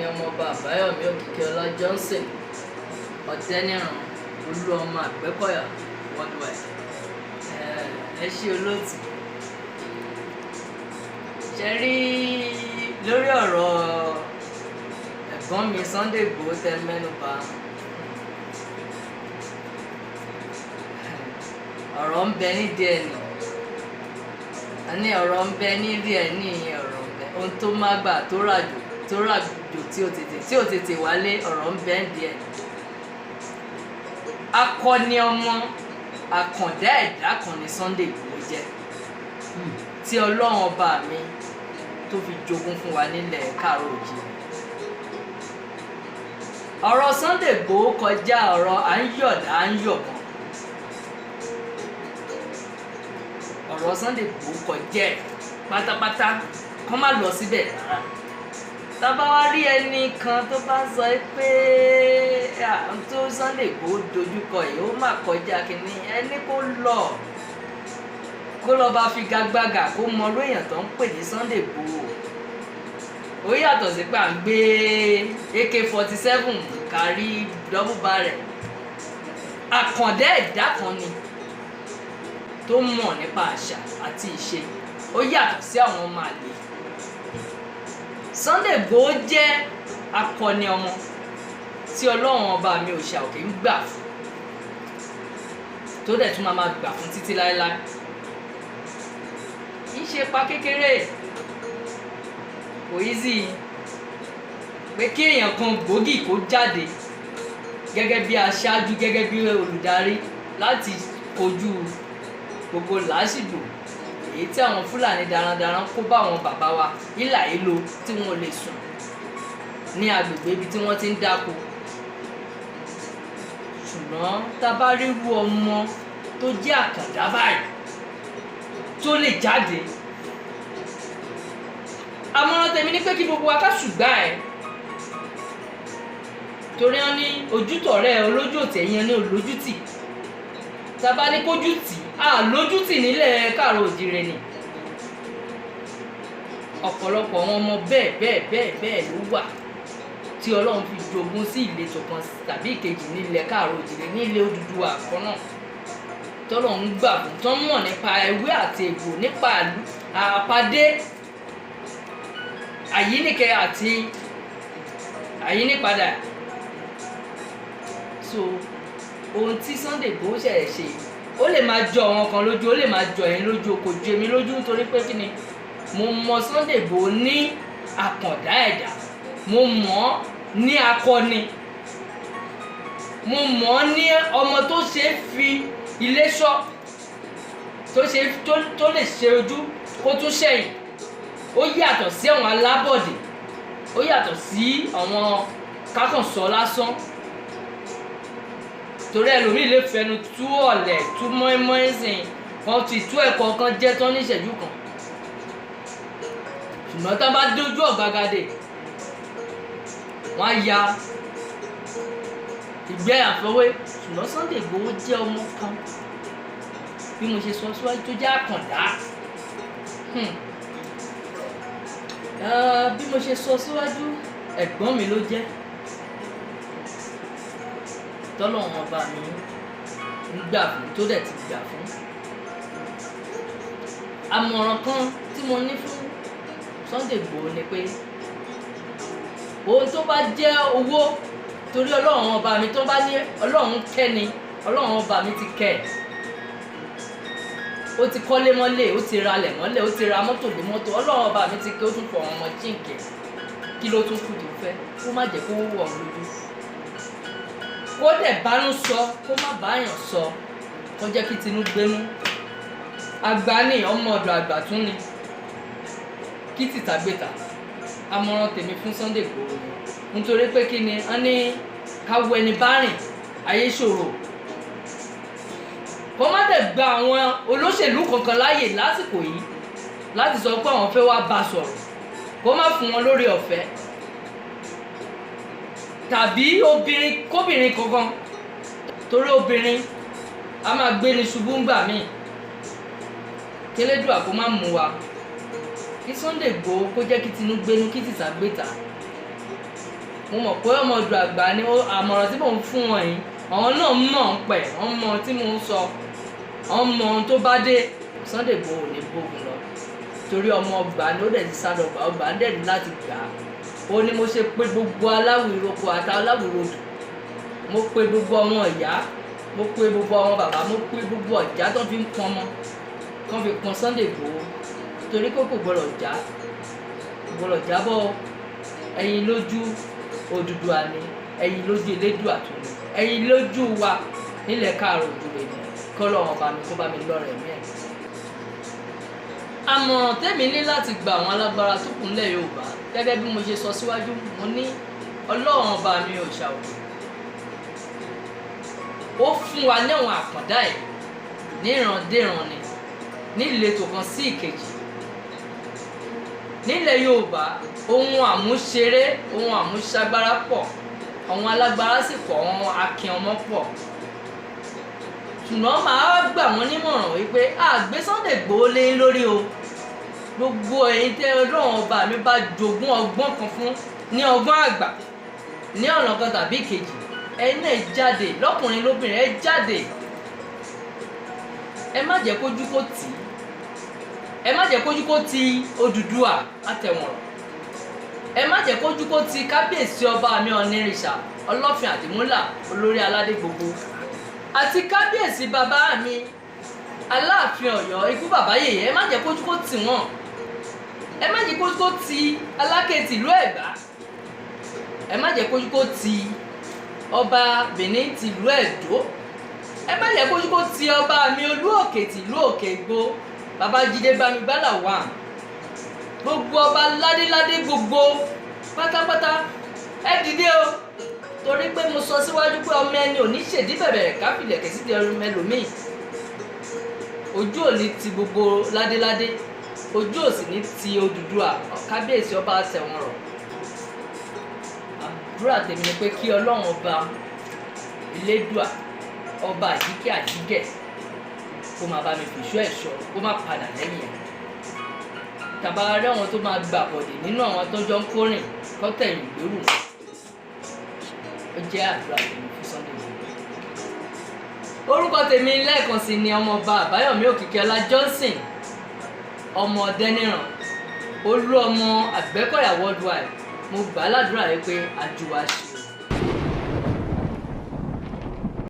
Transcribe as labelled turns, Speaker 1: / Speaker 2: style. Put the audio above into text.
Speaker 1: ọmọọba Àbáyọ̀mí Òkìkíọlá Johnson Ọ̀tẹ́nìràn Olúọmọ Àgbẹ̀kọ̀yà worldwide. Ẹ ṣé olóòtú. Ṣe rí lórí ọ̀rọ̀ ẹ̀gbọ́n mi Sunday Igboho tẹ mẹ́nubà, ọ̀rọ̀ ń bẹ nídìí ẹ̀ nì. A ní ọ̀rọ̀ ń bẹ nídìí ẹ̀ ní ọ̀rọ̀ ń bẹ. Ohun tó má gbà tó ràjò tí ò tètè wálé, ọ̀rọ̀ ń bẹ nídìí ẹ̀. Akọni ọmọ àkàndá ẹ̀dá kan ni Sunday Igboho jẹ́, tí Ọlọ́run ọba mi tó fi jogún fún wa nílẹ̀ Káàárọ̀-o-jíire. Ọ̀rọ̀ Sunday Igboho kọjá ọ̀rọ̀ à ń yọ̀dá à ń yọ̀bọ̀n. Ọ̀rọ̀ Sunday Igboho kọjá pátápátá, kán má lọ síbẹ̀ rárá. Tábà wá rí ẹnì kan tó bá sọ pé tó Sunday Igboho dojúkọ yìí ó má kọjá kínní, ẹni kó lọ bá figagbága kó mọ orú èèyàn tó ń pè ní Sunday Igboho. Ó yàtọ̀ sí pé à ń gbé AK-47 kárí double barrel. Àkàndá ẹ̀dá kan ni tó mọ̀ nípa àṣà àti ìṣe, ó yàtọ̀ sí àwọn ọmọ àlè. Sunday Igboho jẹ́ akọni ọmọ tí Ọlọ́run ọba mi òòṣà òkè ń gbà fún, tó dẹ̀ tún máa gbà fún títí láéláé. Kì í ṣe pa kékeré, kò easy pé kí èèyàn kan gbòógì kó jáde gẹ́gẹ́ bí aṣáájú, gẹ́gẹ́ bí olùdarí láti kojú gbogbo làásìgbò èyí tí àwọn Fúlàní darandaran kó bá àwọn bàbá wa ìlà ìlò tí wọn ò lè sùn ní agbègbè ibi tí wọ́n ti ń dáko. Ṣùgbọ́n tá a bá rí irú ọmọ tó jẹ́ àkàndá báyìí tó lè jáde, àmọ̀ràn tèmi ní pé kí gbogbo wa ká ṣùgbà ẹ̀, torí wọn ní ojútọ̀rẹ́ olójú òtí ẹ̀yìn ní olójútì. Tá a bá ní kójú tì lójútì nílẹ̀ Káàárọ̀-o-jíire ni. Ọ̀pọ̀lọpọ̀ àwọn ọmọ bẹ́ẹ̀ ló wà tí Ọlọ́run fi jogún sí ìletò kan tàbí ìkejì nílẹ̀ Káàárọ̀-o-jíire, ní ilé Odùduwà kan náà, tọ́lọ́run gbà fún, tán mọ̀ nípa ewé àti egbò, nípa àpàdé àyíníkẹ́ àti àyínípadà. So ohun tí Sunday Igboho ṣẹ̀ṣẹ̀ ṣe ó lè máa jọ àwọn kan lójú, ó lè máa jọ ẹ̀yin lójú, kò ju èmi lójú, nítorí pé kí ni, mo mọ Sunday Igboho ní àkàndá ẹ̀dá, mo mọ̀ ọ́ ní akọni, mo mọ̀ ọ́ ní ọmọ tó ṣe é fi ilé ṣọ́, tó lè ṣe ojú kó tún ṣẹ̀yìn. Ó yàtọ̀ sí àwọn alábọ̀dé, ó yàtọ̀ sí àwọn kákànsọ lásán, torí ẹlòmíì lè fẹnu tú ọ̀lẹ̀ tú mọ́ínmọ́ín sìn kan ti tú ẹ̀kọ́ kan jẹ́ tán ní ìṣẹ́jú kan. Ṣùgbọ́n tá a bá dójú ọ̀gbagadè, wọ́n á ya ìgbẹ́ àfọwé. Ṣùgbọ́n Sunday Igboho jẹ́ ọmọ kan, bí mo ṣe sọ síwájú, tó jẹ́ àkàndá. Bí mo ṣe sọ síwájú, ẹ̀gbọ́n mi ló jẹ́, tọ́lọ́run ọba mi ń gbà fún, tó dẹ̀ ti gbà fún. Àmọ̀ràn kan tí mo ní fún Sunday Igboho ni pé ohun tó bá jẹ́ owó, torí Ọlọ́run ọba mi tó bá ní Ọlọ́run kẹ́ni, Ọlọ́run ọba mi ti kẹ́ ẹ̀. Ó ti kọ́lé mọ́lé, ó ti ralẹ̀ mọ́lẹ̀, ó ti ra mọ́tò lé mọ́tò. Ọlọ́run ọba mi ti kẹ́, ó tún fọ àwọn ọmọ jíǹkẹ́. Kí ló tún kù tó fẹ́? Kó má jẹ́ kó wọ̀ ọ́ lójú. Kó dẹ̀ bánú sọ, kó má báyàn sọ, kó jẹ́ kí tinú gbénú. Àgbà ni ọmọ ọ̀dọ̀ àgbà tún ni, kí tìtàgbéta. Àmọ̀ràn tèmi fún Sunday Igboho ni, nítorí pé kí ni, wọ́n ní ká wo ẹni bá rìn ayé ṣòro. Kó má dẹ̀ gba àwọn olóṣèlú kankan láàyè lásìkò yìí láti sọ pé àwọn fẹ́ wá bá sọ̀rọ̀, kó má fún wọn lórí ọ̀fẹ́. Tàbí kóbìnrin kankan, torí obìnrin a máa gbé ní ṣubú ńgbà míì. Kélédùà kó má mú wa. Kí Sunday Igboho kó jẹ́ kí tinú gbénú, kí tìta gbéta. mo mọ̀ pé ọmọ Odò Àgbà ni àmọ̀ràn tí mò ń fún wọn yìí àwọn náà mọ̀ ń pẹ̀ wọ́n mọ tí mò ń sọ wọ́n mọ ohun tó bá dé. Sunday Igboho ò ní gbógun lọ torí ọmọ ọgbà ni ó dẹ̀ ti sá lọ gbà ọgbà ń dẹ̀ ní láti gbà á. Ó ní mo ṣe pé gbogbo aláwọ̀ ìroko àti aláwọ̀ ìrodò, mo pe gbogbo ọmọ ìyá, mo pe gbogbo ọmọ bàbá, mo pe gbogbo ọ̀já tó fi ń pọn ọmọ kan fi pọn Sunday Igboho torí kó kò gbọ́dọ̀ jábọ́. Ẹ̀yin lójú Odùduwà ni, ẹ̀yin lójú Elédùà tó ní, ẹ̀yin lójú wa nílẹ̀ káàrọ̀ òjúre ni kọ́lọ́run ọba mi kó bá mi lọ́rẹ̀ mí ẹ̀. Àmọ̀ràn tèmi ní láti gba àwọn alágbára tó kù nílẹ̀ Yorùbá gẹ́gẹ́ bí mo ṣe sọ síwájú, mo ní Ọlọ́run ọba mi òòṣà òkè ó fún wa níwọ̀n àkàndá ẹ̀ ní ìrandéran ni ní ìletò kan sí ìkejì nílẹ̀ Yorùbá. Ohun àmúṣeré ohun àmúṣagbára pọ̀, àwọn alágbára sì pọ̀, àwọn akin ọmọ pọ̀, ṣùgbọ́n màá gbà wọ́n nímọ̀ràn wípé àgbé Sunday Igboho lé lórí o. Gbogbo ẹ̀yin tẹ́ Ọlọ́run ọba mi bá jogún ọgbọ́n kan fún ní ọgbọ́n àgbà ní ọ̀nà kan tàbí ìkejì, ẹ̀yin náà jáde lọ́kùnrin lóbìnrin, ẹ jáde. Ẹ má jẹ́ kójú kó tì í, ẹ má jẹ́ kójú kó ti Odùduwà àtẹ̀wọ̀n, ẹ má jẹ́ kójú kó ti kábíyèsí ọba mi Ọ̀nìrìṣà Ọlọ́fin Àdìmúlà olórí aládé gbogbo àti kábíyèsí bàbá mi Aláàfin Ọ̀yọ́ ikú bàbá yèyé. Ẹ má jẹ́ kójú kó tì wọ́n, ẹ má jẹ́ kójú kó ti Aláké tìlú Ẹ̀gbá, ẹ má jẹ́ kójú kó ti ọba Benin tìlú Ẹ̀dó, ẹ má jẹ́ kójú kó ti ọba mi Olúòkè tìlú Òkègbó Babájídé Bámigbálà wà. Gbogbo ọba ládéládé gbogbo pátápátá ẹ dìde o, torí pé mo sọ síwájú pé ọmọ ẹni ò ní ṣèdí bẹ̀bẹ̀rẹ̀ káfílẹ̀kẹ̀ sí ti ọrùn ẹlòmíì. Ojú ò ní ti gbogbo ládéládé, ojú ò sì ní ti Odùduwà kábíyèsí ọba àtẹ̀wọ̀n rọ̀. Àdúrà tèmi ni pé kí Ọlọ́run ọba Elédùà ọba àjíkẹ́ àjígẹ̀ kó máa bá mi fìṣọ́ ẹ̀ṣọ́ kó má padà lẹ́yìn ẹ̀. Tàbá rí àwọn tó máa gbà bọ̀dẹ̀ nínú àwọn tó jọ ń kórìn kọ́tẹ̀yìn ìgbérù, ó jẹ́ àdúrà tèmi fún Sunday Igboho. Orúkọ tèmi lẹ́ẹ̀kan sí ni ọmọọba Àbáyọ̀mí Òkìkíọlá Johnson ọmọ Ọ̀dẹ́nìràn olú ọmọ Àgbẹ̀kọ̀yà worldwide. Mo gbà á ládùúrà yìí pé àjùwà ṣe.